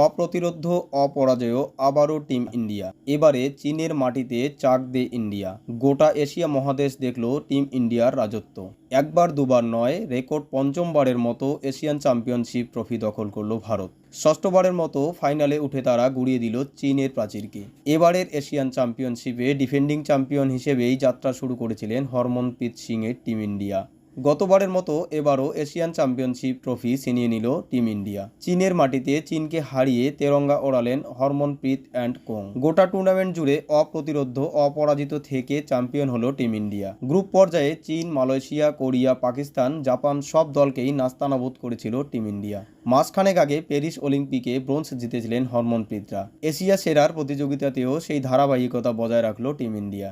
অপ্রতিরোধ্য অপরাজেয় আবারও team India. এবারে চীনের মাটিতে চাক দে ইন্ডিয়া। গোটা এশিয়া মহাদেশ দেখল টিম ইন্ডিয়ার রাজত্ব। একবার দুবার নয়, রেকর্ড পঞ্চমবারের মতো এশিয়ান চ্যাম্পিয়নশিপ ট্রফি দখল করল ভারত। ষষ্ঠবারের মতো ফাইনালে উঠে তারা গুড়িয়ে দিল চীনের প্রাচীরকে। এবারের এশিয়ান চ্যাম্পিয়নশিপে ডিফেন্ডিং চ্যাম্পিয়ন হিসেবেই যাত্রা শুরু করেছিলেন হরমনপ্রীত সিংয়ের টিম ইন্ডিয়া। গতবারের মতো এবারও এশিয়ান চ্যাম্পিয়নশিপ ট্রফি ছিনিয়ে নিল টিম ইন্ডিয়া। চীনের মাটিতে চীনকে হারিয়ে তেরঙ্গা ওড়ালেন হরমনপ্রীত অ্যান্ড কোং। গোটা টুর্নামেন্ট জুড়ে অপ্রতিরোধ্য অপরাজিত থেকে চ্যাম্পিয়ন হলো টিম ইন্ডিয়া। গ্রুপ পর্যায়ে চীন, মালয়েশিয়া, কোরিয়া, পাকিস্তান, জাপান সব দলকেই নাস্তানাবুদ করেছিল টিম ইন্ডিয়া। মাসখানেক আগে প্যারিস অলিম্পিকে ব্রোঞ্জ জিতেছিলেন হরমনপ্রীতরা। এশিয়া সেরার প্রতিযোগিতাতেও সেই ধারাবাহিকতা বজায় রাখল টিম ইন্ডিয়া।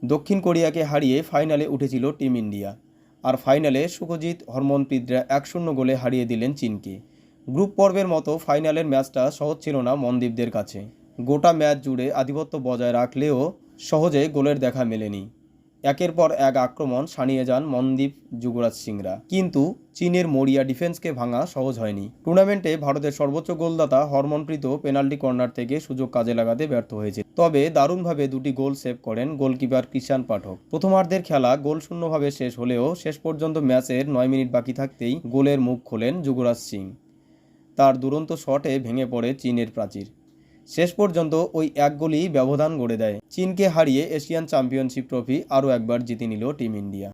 দক্ষিণ কোরিয়াকে হারিয়ে ফাইনালে উঠেছিল টিম ইন্ডিয়া। আর ফাইনালে সুখজিৎ, হরমনপ্রীতরা 1-0 গোলে হারিয়ে দিলেন চীনকে। গ্রুপ পর্বের মতো ফাইনালের ম্যাচটা সহজ ছিল না মনদীপদের কাছে। গোটা ম্যাচ জুড়ে আধিপত্য বজায় রাখলেও সহজে গোলের দেখা মেলেনি। একের পর এক আক্রমণ সানিয়ে যান মনদীপ, যুবরাজ সিংরা। কিন্তু চীনের মরিয়া ডিফেন্সকে ভাঙা সহজ হয়নি। টুর্নামেন্টে ভারতের সর্বোচ্চ গোলদাতা হরমনপ্রীতও পেনাল্টি কর্নার থেকে সুযোগ কাজে লাগাতে ব্যর্থ হয়েছে। তবে দারুণভাবে দুটি গোল সেভ করেন গোলকিপার কৃষাণ পাঠক। প্রথমার্ধের খেলা গোলশূন্যভাবে শেষ হলেও শেষ পর্যন্ত ম্যাচের 9 মিনিট বাকি থাকতেই গোলের মুখ খোলেন যুবরাজ সিং। তার দুরন্ত শটে ভেঙে পড়ে চীনের প্রাচীর। শেষ পর্যন্ত ওই এক গোলই ব্যবধান গড়ে দেয়। চীনকে হারিয়ে এশিয়ান চ্যাম্পিয়নশিপ ট্রফি আরও একবার জিতে নিল টিম ইন্ডিয়া।